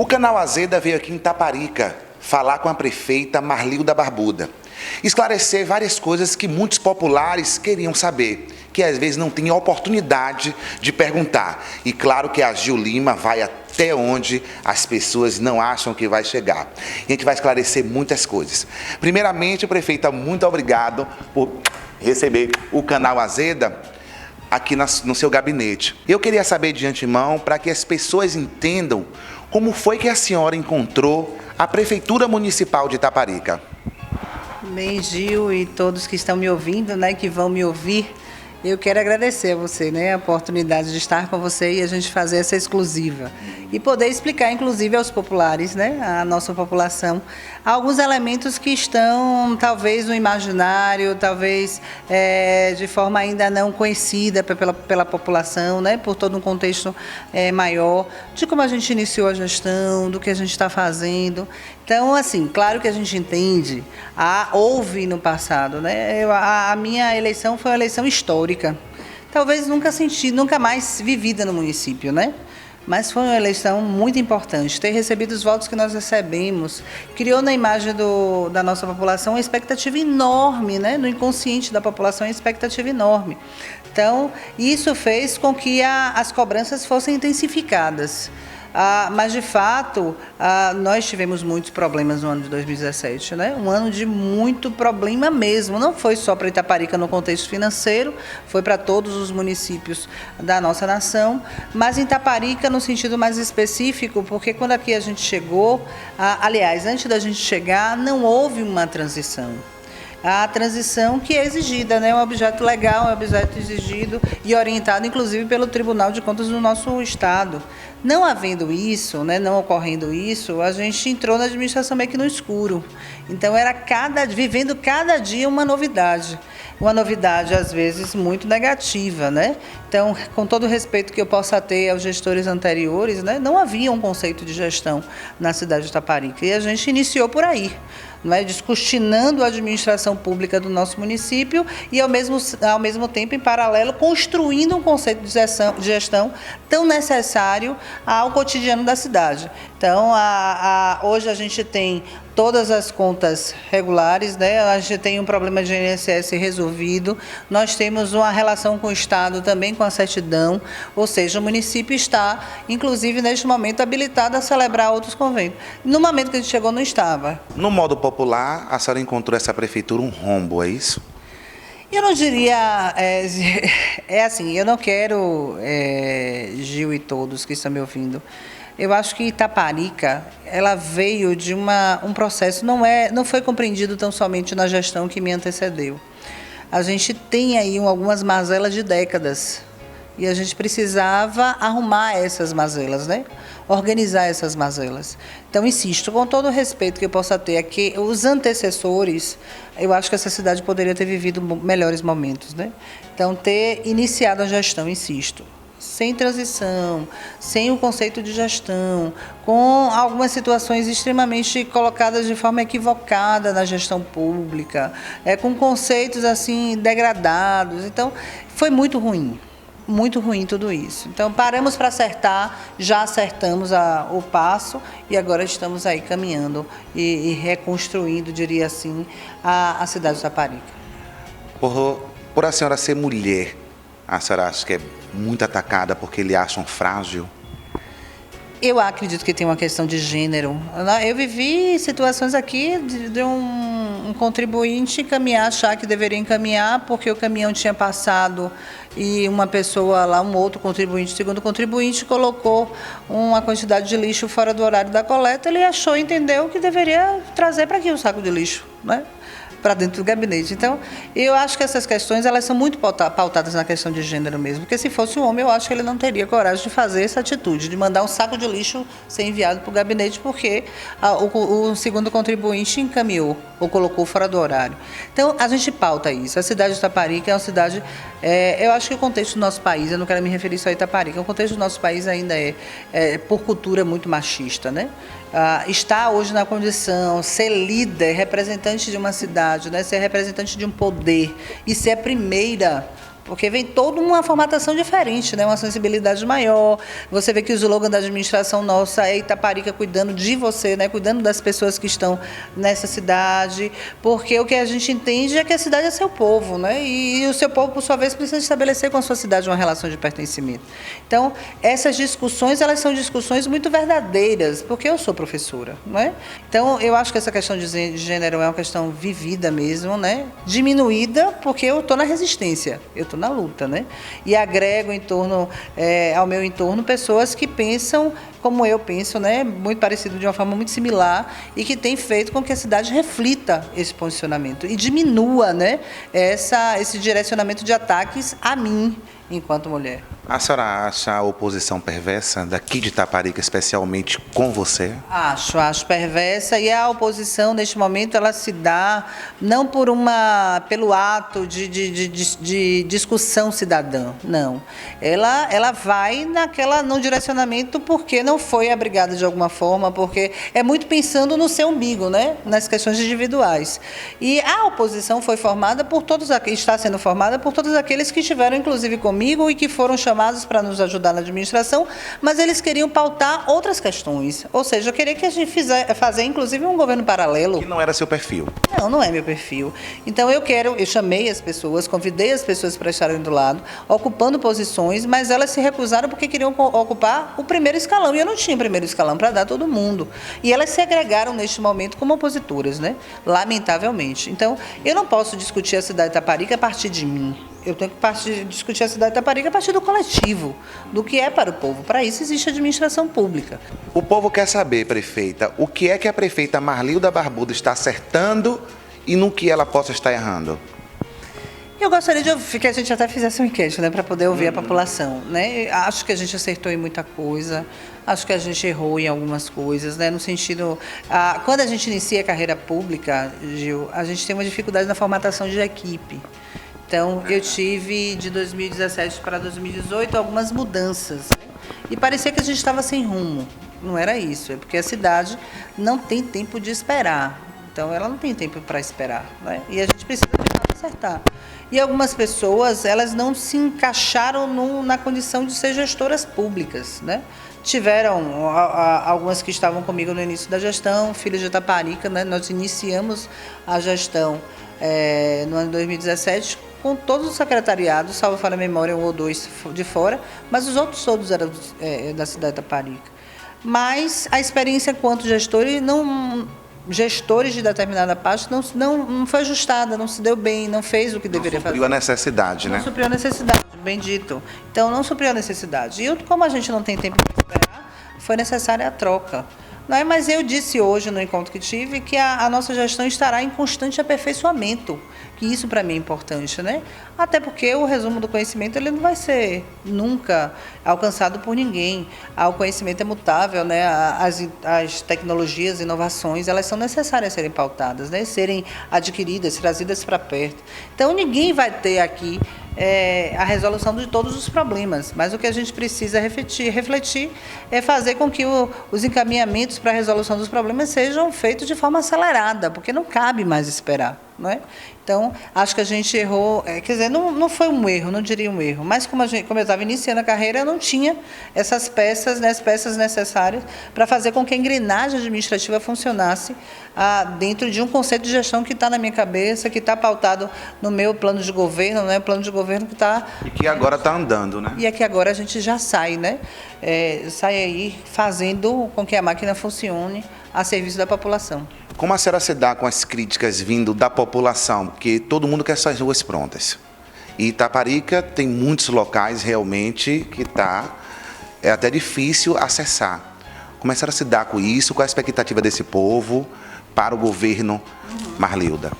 O Canal Azeda veio aqui em Itaparica falar com a prefeita Marlilda Barbuda, esclarecer várias coisas que muitos populares queriam saber, que às vezes não tinham oportunidade de perguntar. E claro que a Gil Lima vai até onde as pessoas não acham que vai chegar. E a gente vai esclarecer muitas coisas. Primeiramente, prefeita, muito obrigado por receber o Canal Azeda aqui no seu gabinete. Eu queria saber de antemão, para que as pessoas entendam, como foi que a senhora encontrou a Prefeitura Municipal de Itaparica. Bem, Gil e todos que estão me ouvindo, né, que vão me ouvir, eu quero agradecer a você, né, a oportunidade de estar com você e a gente fazer essa exclusiva. E poder explicar, inclusive, aos populares, né, à nossa população, alguns elementos que estão, talvez, no imaginário, talvez de forma ainda não conhecida pela população, né, por todo um contexto maior, de como a gente iniciou a gestão, do que a gente está fazendo. Então, assim, claro que a gente entende, houve no passado, né? A minha eleição foi uma eleição histórica, talvez nunca mais vivida no município, né? Mas foi uma eleição muito importante. Ter recebido os votos que nós recebemos criou na imagem da nossa população uma expectativa enorme, né? No inconsciente da população, uma expectativa enorme. Então, isso fez com que as cobranças fossem intensificadas. Mas, de fato, nós tivemos muitos problemas no ano de 2017, né? Um ano de muito problema mesmo. Não foi só para Itaparica no contexto financeiro, foi para todos os municípios da nossa nação, mas em Itaparica no sentido mais específico, porque quando aqui a gente chegou, aliás, antes da gente chegar, não houve uma transição. A transição que é exigida, né? É um objeto legal, é um objeto exigido e orientado, inclusive, pelo Tribunal de Contas do nosso Estado. Não havendo isso, né, não ocorrendo isso, a gente entrou na administração meio que no escuro. Então, era vivendo cada dia uma novidade, às vezes, muito negativa, né? Então, com todo o respeito que eu possa ter aos gestores anteriores, né, não havia um conceito de gestão na cidade de Itaparica. E a gente iniciou por aí, né, descortinando a administração pública do nosso município e, ao mesmo tempo, em paralelo, construindo um conceito de gestão tão necessário ao cotidiano da cidade. Então, hoje a gente tem todas as contas regulares, né? A gente tem um problema de INSS resolvido, nós temos uma relação com o Estado também com a certidão, ou seja, o município está, inclusive, neste momento, habilitado a celebrar outros convênios. No momento que a gente chegou, não estava. No modo popular, a senhora encontrou essa prefeitura um rombo, é isso? Eu não diria, assim, eu não quero, Gil e todos que estão me ouvindo, eu acho que Itaparica, ela veio de um processo, não foi compreendido tão somente na gestão que me antecedeu. A gente tem aí algumas mazelas de décadas e a gente precisava arrumar essas mazelas, né? Organizar essas mazelas. Então, insisto, com todo o respeito que eu possa ter aqui, os antecessores, eu acho que essa cidade poderia ter vivido melhores momentos, né? Então, ter iniciado a gestão, insisto, sem transição, sem o conceito de gestão, com algumas situações extremamente colocadas de forma equivocada na gestão pública, com conceitos assim degradados. Então, foi muito ruim tudo isso. Então, paramos para acertar, já acertamos o passo e agora estamos aí caminhando e reconstruindo, diria assim, a cidade de Itaparica. Por a senhora ser mulher, a senhora acha que é muito atacada porque eles acham frágil? Eu acredito que tem uma questão de gênero. Eu vivi situações aqui de um contribuinte achar que deveria encaminhar porque o caminhão tinha passado e uma pessoa lá, um outro contribuinte, segundo contribuinte, colocou uma quantidade de lixo fora do horário da coleta. Ele entendeu que deveria trazer para aqui o saco de lixo, né? Para dentro do gabinete. Então, eu acho que essas questões elas são muito pautadas na questão de gênero mesmo, porque se fosse um homem, eu acho que ele não teria coragem de fazer essa atitude, de mandar um saco de lixo ser enviado para o gabinete, porque o segundo contribuinte encaminhou ou colocou fora do horário. Então, a gente pauta isso. A cidade de Itaparica é uma cidade, eu acho que o contexto do nosso país, eu não quero me referir só a Itaparica, o contexto do nosso país ainda por cultura, muito machista, né? Está hoje na condição, ser líder, representante de uma cidade, né, ser representante de um poder e ser a primeira porque vem toda uma formatação diferente, né? Uma sensibilidade maior. Você vê que o slogan da administração nossa é Itaparica cuidando de você, né? Cuidando das pessoas que estão nessa cidade, porque o que a gente entende é que a cidade é seu povo, né? E o seu povo, por sua vez, precisa estabelecer com a sua cidade uma relação de pertencimento. Então, essas discussões, elas são discussões muito verdadeiras, porque eu sou professora, né? Então, eu acho que essa questão de gênero é uma questão vivida mesmo, né? Diminuída, porque eu estou na resistência, eu estou na luta, né? E agrego ao meu entorno pessoas que pensam como eu penso, né? Muito parecido, de uma forma muito similar, e que tem feito com que a cidade reflita esse posicionamento e diminua, né? Esse direcionamento de ataques a mim, enquanto mulher. A senhora acha a oposição perversa daqui de Itaparica, especialmente com você? Acho perversa, e a oposição, neste momento, ela se dá não pelo ato de discussão cidadã, não. Ela vai no direcionamento porque não foi abrigada de alguma forma, porque é muito pensando no seu umbigo, né? Nas questões individuais. E a oposição foi formada está sendo formada por todos aqueles que estiveram, inclusive, comigo e que foram chamados para nos ajudar na administração, mas eles queriam pautar outras questões. Ou seja, eu queria que a gente fazer, inclusive, um governo paralelo. Que não era seu perfil. Não é meu perfil. Então, eu chamei as pessoas, convidei as pessoas para estarem do lado, ocupando posições, mas elas se recusaram porque queriam ocupar o primeiro escalão, e eu não tinha primeiro escalão para dar a todo mundo. E elas se agregaram, neste momento, como opositoras, né? Lamentavelmente. Então, eu não posso discutir a cidade de Itaparica a partir de mim. Eu tenho que discutir a cidade de Itaparica a partir do coletivo, do que é para o povo. Para isso existe a administração pública. O povo quer saber, prefeita, o que é que a prefeita Marlilda Barbuda está acertando e no que ela possa estar errando? Eu gostaria de ouvir, que a gente até fizesse um enquete, né, para poder ouvir a população, né? Acho que a gente acertou em muita coisa, acho que a gente errou em algumas coisas, né? No sentido, quando a gente inicia a carreira pública, Gil, a gente tem uma dificuldade na formatação de equipe. Então, eu tive, de 2017 para 2018, algumas mudanças, né? E parecia que a gente estava sem rumo. Não era isso, é porque a cidade não tem tempo de esperar. Então, ela não tem tempo para esperar, né? E a gente precisa acertar. E algumas pessoas, elas não se encaixaram na condição de ser gestoras públicas, né? Tiveram algumas que estavam comigo no início da gestão, filhos de Itaparica, né? Nós iniciamos a gestão no ano de 2017 com todos os secretariados, salvo para a memória, um ou dois de fora, mas os outros todos eram da cidade de Itaparica. Mas a experiência enquanto gestores de determinada parte não foi ajustada, não se deu bem, não fez o que deveria fazer. Não supriu a necessidade, né? Não supriu a necessidade, bem dito. Então, não supriu a necessidade. E como a gente não tem tempo para esperar, foi necessária a troca. Não é? Mas eu disse hoje, no encontro que tive, que a nossa gestão estará em constante aperfeiçoamento, que isso para mim é importante, né? Até porque o resumo do conhecimento ele não vai ser nunca alcançado por ninguém. O conhecimento é mutável, né? As tecnologias, inovações, elas são necessárias serem pautadas, né? Serem adquiridas, trazidas para perto. Então, ninguém vai ter aqui a resolução de todos os problemas, mas o que a gente precisa refletir é fazer com que os encaminhamentos para a resolução dos problemas sejam feitos de forma acelerada, porque não cabe mais esperar, não é? Então, acho que a gente errou, quer dizer, não foi um erro, não diria um erro, mas como eu estava iniciando a carreira, eu não tinha essas peças, né, as peças necessárias para fazer com que a engrenagem administrativa funcionasse dentro de um conceito de gestão que está na minha cabeça, que está pautado no meu plano de governo, né, plano de governo que está... E que agora está andando, né? E é que agora a gente já sai, né? Sai aí fazendo com que a máquina funcione a serviço da população. Como a senhora se dá com as críticas vindo da população? Porque todo mundo quer suas ruas prontas. E Itaparica tem muitos locais realmente que é até difícil acessar. Como a senhora se dá com isso? Qual a expectativa desse povo para o governo Marlilda?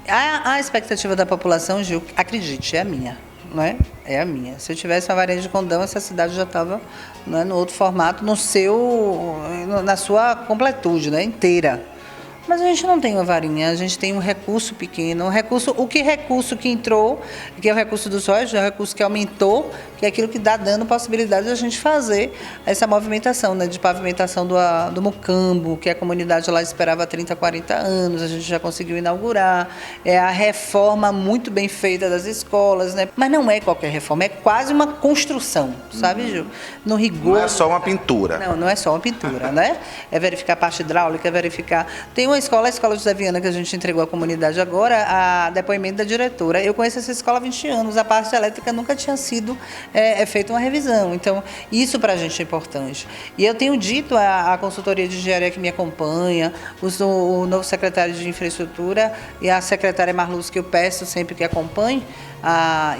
A expectativa da população, Gil, acredite, é a minha. Não é? É a minha. Se eu tivesse uma variante de condão, essa cidade já estava, não é, no outro formato, na sua completude, né, inteira. Mas a gente não tem uma varinha, a gente tem um recurso pequeno, recurso que entrou, que é o recurso dos royalties, é o recurso que aumentou, que é aquilo que dá dando possibilidade de a gente fazer essa movimentação, né, de pavimentação do Mucambo, que a comunidade lá esperava há 30, 40 anos, a gente já conseguiu inaugurar, é a reforma muito bem feita das escolas, né, mas não é qualquer reforma, é quase uma construção, sabe, Gil? No rigor... Não é só uma pintura. Não é só uma pintura, né? É verificar a parte hidráulica, é verificar... Tem uma escola, a Escola José Viana, que a gente entregou à comunidade agora, a depoimento da diretora. Eu conheço essa escola há 20 anos, a parte elétrica nunca tinha sido feita uma revisão. Então, isso para a gente é importante. E eu tenho dito à consultoria de engenharia que me acompanha, o novo secretário de infraestrutura e a secretária Marluz, que eu peço sempre que acompanhe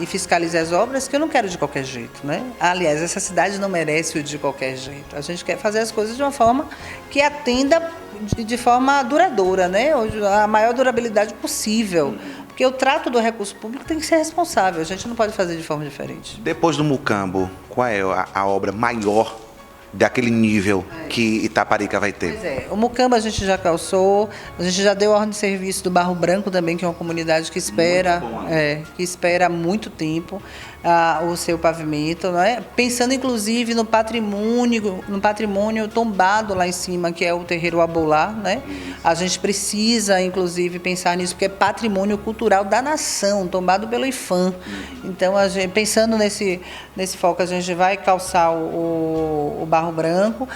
e fiscalize as obras, que eu não quero de qualquer jeito, né? Aliás, essa cidade não merece o de qualquer jeito. A gente quer fazer as coisas de uma forma que atenda de forma duradoura, né? A maior durabilidade possível. Porque o trato do recurso público tem que ser responsável, a gente não pode fazer de forma diferente. Depois do Mucambo, qual é a obra maior daquele nível que Itaparica vai ter? Pois é, o Mucambo a gente já calçou, a gente já deu ordem de serviço do Barro Branco também, que é uma comunidade que espera, que espera há muito tempo o seu pavimento, não é? Pensando inclusive no patrimônio tombado lá em cima, que é o terreiro Abolá, né? A gente precisa inclusive pensar nisso, porque é patrimônio cultural da nação, tombado pelo IFAM. Então, pensando nesse foco, a gente vai calçar o Barro Branco,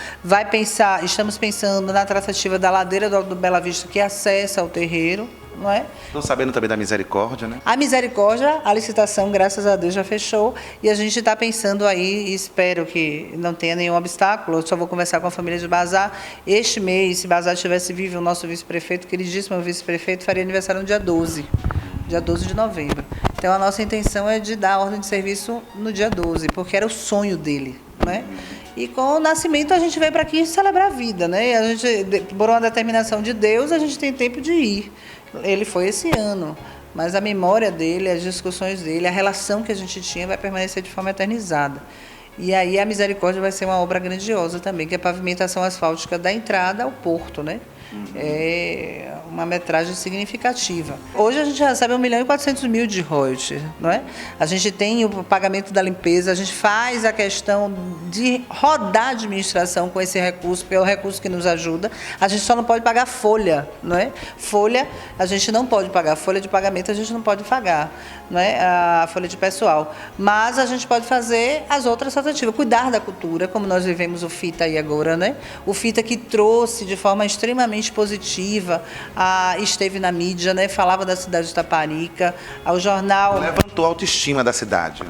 estamos pensando na tratativa da ladeira do Bela Vista, que acessa o terreiro, não é? Estou sabendo também da Misericórdia, né? A Misericórdia, a licitação, graças a Deus, já fechou, e a gente está pensando aí, e espero que não tenha nenhum obstáculo, eu só vou conversar com a família de Bazar. Este mês, se Bazar estivesse vivo, o nosso vice-prefeito, queridíssimo vice-prefeito, faria aniversário no dia 12 de novembro. Então, a nossa intenção é de dar a ordem de serviço no dia 12, porque era o sonho dele, né? E com o nascimento a gente veio para aqui celebrar a vida, né? A gente, por uma determinação de Deus, a gente tem tempo de ir. Ele foi esse ano, mas a memória dele, as discussões dele, a relação que a gente tinha vai permanecer de forma eternizada. E aí a Misericórdia vai ser uma obra grandiosa também, que é a pavimentação asfáltica da entrada ao porto, né? É uma metragem significativa. Hoje a gente recebe 1.400.000 de royalties, não é? A gente tem o pagamento da limpeza, a gente faz a questão de rodar a administração com esse recurso, porque é o recurso que nos ajuda. A gente só não pode pagar folha, não é? Folha a gente não pode pagar, folha de pagamento a gente não pode pagar, não é? A folha de pessoal. Mas a gente pode fazer as outras tratativas, cuidar da cultura, como nós vivemos o FITA aí agora, né? O FITA que trouxe de forma extremamente positiva, esteve na mídia, né? Falava da cidade de Itaparica, o jornal... Levantou a autoestima da cidade, né?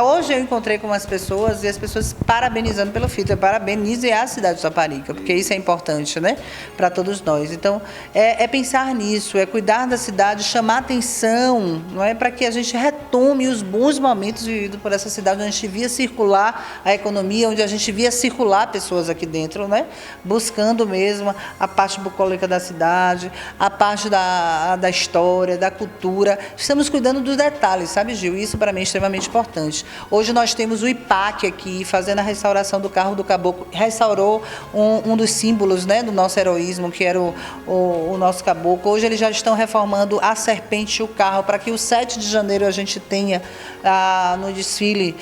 Hoje eu encontrei com umas pessoas e as pessoas parabenizando pelo FITA, parabenize a cidade de Itaparica, porque isso é importante, né? Para todos nós. Então, é pensar nisso, é cuidar da cidade, chamar atenção, não é? Para que a gente retome os bons momentos vividos por essa cidade, onde a gente via circular a economia, onde a gente via circular pessoas aqui dentro, né? Buscando mesmo a parte bucólica da cidade, a parte da história, da cultura. Estamos cuidando dos detalhes, sabe, Gil? Isso para mim é extremamente importante. Hoje nós temos o IPAC aqui, fazendo a restauração do carro do caboclo, restaurou um dos símbolos, né, do nosso heroísmo, que era o nosso caboclo. Hoje eles já estão reformando a serpente e o carro, para que o 7 de janeiro a gente tenha no desfile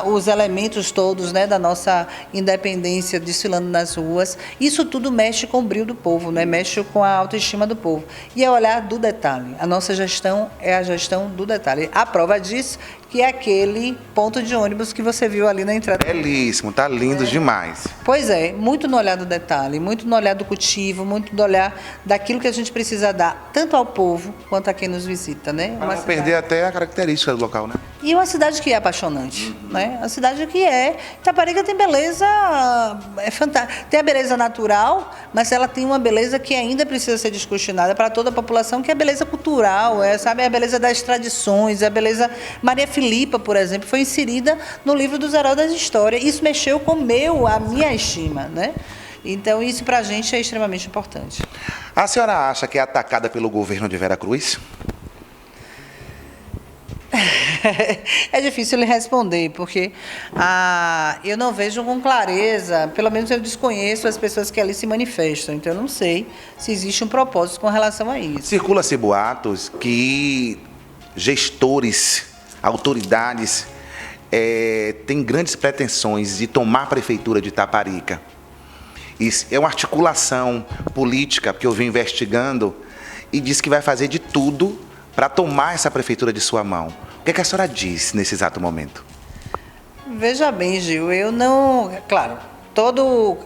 os elementos todos, né, da nossa independência desfilando nas ruas. Isso tudo mexe com o brilho do povo, né? Mexe com a autoestima do povo. E é olhar do detalhe. A nossa gestão é a gestão do detalhe. A prova disso que é aquele ponto de ônibus que você viu ali na entrada. Belíssimo, tá lindo demais. Pois é, muito no olhar do detalhe, muito no olhar do cultivo, muito no olhar daquilo que a gente precisa dar, tanto ao povo quanta a quem nos visita, né? Para não perder até a característica do local, né? E uma cidade que é apaixonante, né? Uma cidade que Itaparica tem beleza, é fantástica. Tem a beleza natural, mas ela tem uma beleza que ainda precisa ser descortinada para toda a população, que é a beleza cultural, sabe? A beleza das tradições, a beleza... Maria Filipa, por exemplo, foi inserida no livro dos Heróis da História. Isso mexeu com a minha estima, né? Então, isso para a gente é extremamente importante. A senhora acha que é atacada pelo governo de Veracruz? É difícil lhe responder, porque eu não vejo com clareza, pelo menos eu desconheço as pessoas que ali se manifestam, então eu não sei se existe um propósito com relação a isso. Circula-se boatos que gestores, autoridades, têm grandes pretensões de tomar a prefeitura de Itaparica. Isso é uma articulação política que eu venho investigando e diz que vai fazer de tudo para tomar essa prefeitura de sua mão. O que é que a senhora diz nesse exato momento? Veja bem, Gil, eu não... Claro, todo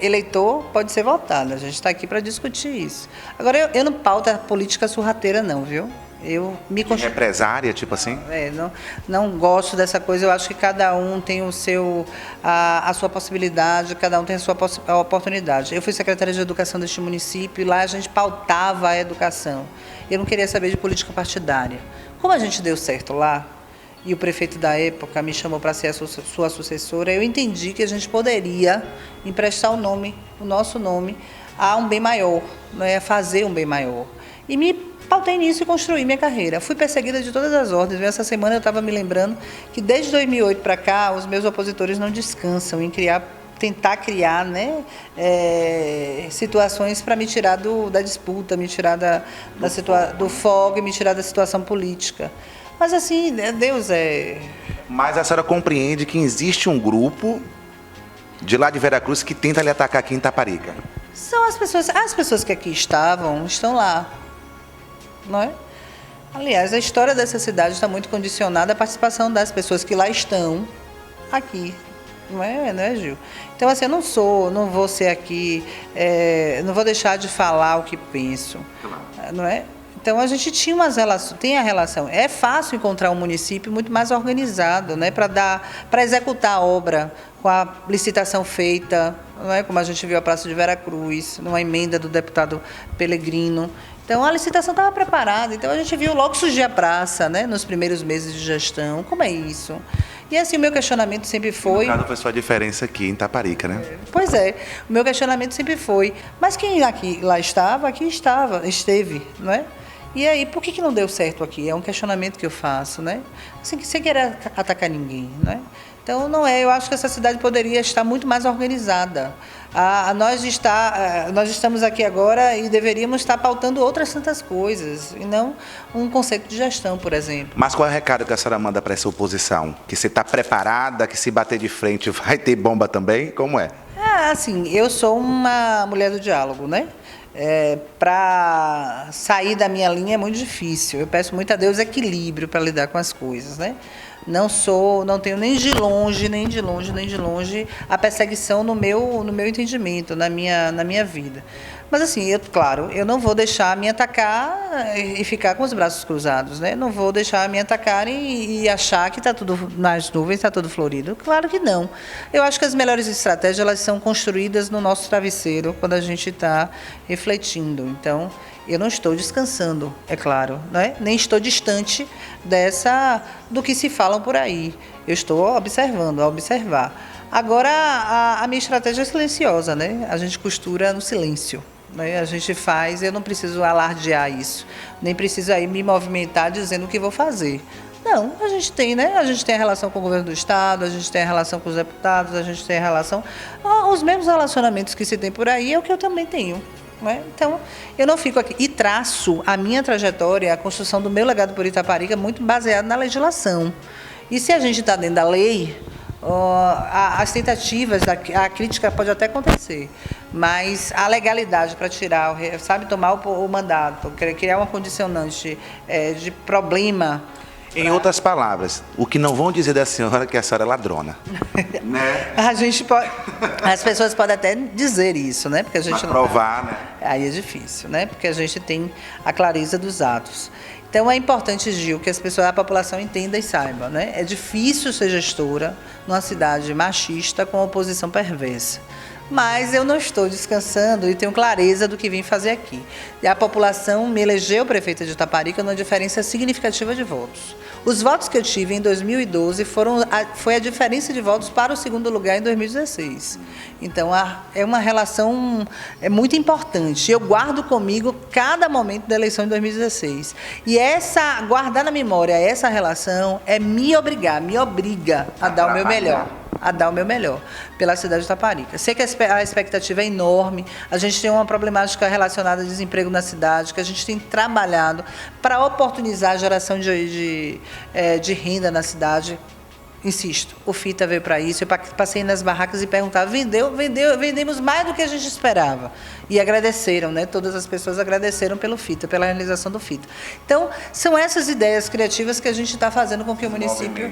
eleitor pode ser votado, a gente está aqui para discutir isso. Agora, eu não pauto a política sorrateira não, viu? Eu me Represária, tipo assim? Não gosto dessa coisa, eu acho que cada um tem a sua possibilidade, cada um tem a sua oportunidade. Eu fui secretária de Educação deste município e lá a gente pautava a educação. Eu não queria saber de política partidária. Como a gente deu certo lá, e o prefeito da época me chamou para ser a sua sucessora, eu entendi que a gente poderia emprestar o nosso nome, a um bem maior, né, a fazer um bem maior. E me pautei nisso e construí minha carreira. Fui perseguida de todas as ordens. Essa semana eu estava me lembrando que desde 2008 para cá, os meus opositores não descansam em tentar criar, né, situações para me tirar da disputa, me tirar do fogo e me tirar da situação política. Mas assim, Deus é... Mas a senhora compreende que existe um grupo de lá de Veracruz que tenta lhe atacar aqui em Itaparica? São as pessoas que aqui estão lá, não é? Aliás, a história dessa cidade está muito condicionada à participação das pessoas que lá estão aqui, não é, Gil? Então, assim, eu não vou ser aqui, não vou deixar de falar o que penso, não é? Então, a gente tem a relação. É fácil encontrar um município muito mais organizado, né, para executar a obra com a licitação feita, não é? Como a gente viu a Praça de Veracruz, numa emenda do deputado Pelegrino. Então, a licitação estava preparada. Então, a gente viu logo surgir a praça, né, nos primeiros meses de gestão. Como é isso? E assim, o meu questionamento sempre foi... No caso, foi só a diferença aqui em Itaparica, né? Pois é. O meu questionamento sempre foi, mas quem lá esteve, não é? E aí, por que não deu certo aqui? É um questionamento que eu faço, né? Assim, sem querer atacar ninguém, né? Então, não é. Eu acho que essa cidade poderia estar muito mais organizada. Nós estamos aqui agora e deveríamos estar pautando outras tantas coisas, e não um conceito de gestão, por exemplo. Mas qual é o recado que a senhora manda para essa oposição? Que você está preparada, que se bater de frente vai ter bomba também? Como é? Assim, eu sou uma mulher do diálogo, né? Para sair da minha linha é muito difícil. Eu peço muito a Deus equilíbrio para lidar com as coisas, né? Não tenho nem de longe a perseguição no meu entendimento, na minha vida. Mas assim, claro, eu não vou deixar me atacar e ficar com os braços cruzados, né? Não vou deixar me atacar e achar que está tudo nas nuvens, está tudo florido. Claro que não. Eu acho que as melhores estratégias elas são construídas no nosso travesseiro quando a gente está refletindo. Então, eu não estou descansando, é claro, né? Nem estou distante do que se falam por aí. Eu estou a observar. Agora, a minha estratégia é silenciosa, né? A gente costura no silêncio, né? A gente faz, eu não preciso alardear isso, nem preciso aí me movimentar dizendo o que vou fazer. Não, a gente tem, né? A gente tem a relação com o governo do Estado, a gente tem a relação com os deputados, a gente tem a relação... Os mesmos relacionamentos que se tem por aí é o que eu também tenho. Então, eu não fico aqui e traço a minha trajetória, a construção do meu legado por Itaparica muito baseado na legislação. E se a gente está dentro da lei, as tentativas, a crítica pode até acontecer, mas a legalidade para tirar, tomar o mandato, criar uma condicionante de problema... Em outras palavras, o que não vão dizer da senhora é que a senhora é ladrona. Né? As pessoas podem até dizer isso, né? Porque a gente não provar, né? Aí é difícil, né? Porque a gente tem a clareza dos atos. Então é importante, Gil, que a população entenda e saiba, né? É difícil ser gestora numa cidade machista com oposição perversa. mas eu não estou descansando e tenho clareza do que vim fazer aqui. E a população me elegeu prefeita de Itaparica numa diferença significativa de votos. Os votos que eu tive em 2012 foi a diferença de votos para o segundo lugar em 2016. Então, é uma relação muito importante. Eu guardo comigo cada momento da eleição de 2016. E guardar na memória essa relação me obriga a dar o meu melhor. Pela cidade de Itaparica. Sei que a expectativa é enorme, a gente tem uma problemática relacionada ao desemprego na cidade, que a gente tem trabalhado para oportunizar a geração de renda na cidade. Insisto, o FITA veio para isso, eu passei nas barracas e perguntava, vendemos mais do que a gente esperava. E agradeceram, né? Todas as pessoas agradeceram pelo FITA, pela realização do FITA. Então, são essas ideias criativas que a gente está fazendo com que o município,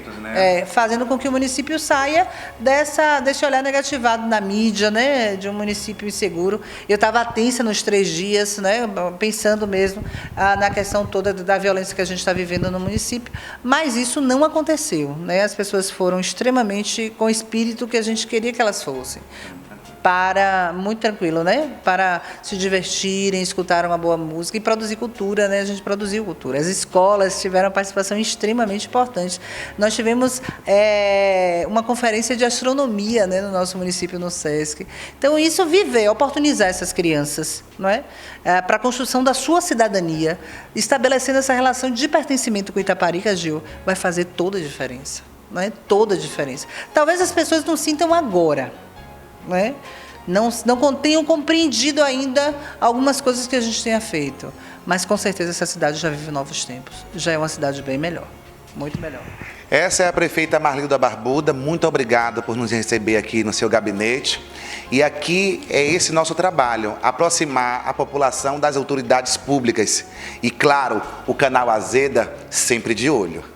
fazendo com que o município saia desse olhar negativado na mídia, né? De um município inseguro. Eu estava tensa nos 3 dias, né? Pensando mesmo na questão toda da violência que a gente está vivendo no município, mas isso não aconteceu, né? As pessoas foram extremamente com o espírito que a gente queria que elas fossem. Muito tranquilo, né? Para se divertirem, escutar uma boa música e produzir cultura, né? A gente produziu cultura. As escolas tiveram uma participação extremamente importante. Nós tivemos uma conferência de astronomia, né, no nosso município, no SESC. Então, isso oportunizar essas crianças, não é? Para a construção da sua cidadania, estabelecendo essa relação de pertencimento com Itaparica, Gil, vai fazer toda a diferença. Não é? Toda a diferença. Talvez as pessoas não sintam agora, não é? Não tenham compreendido ainda algumas coisas que a gente tenha feito, mas com certeza essa cidade já vive novos tempos, já é uma cidade bem melhor, muito melhor. Essa é a prefeita Marlilda Barbuda, muito obrigado por nos receber aqui no seu gabinete. E aqui é esse nosso trabalho, aproximar a população das autoridades públicas. E claro, o canal Azeda sempre de olho.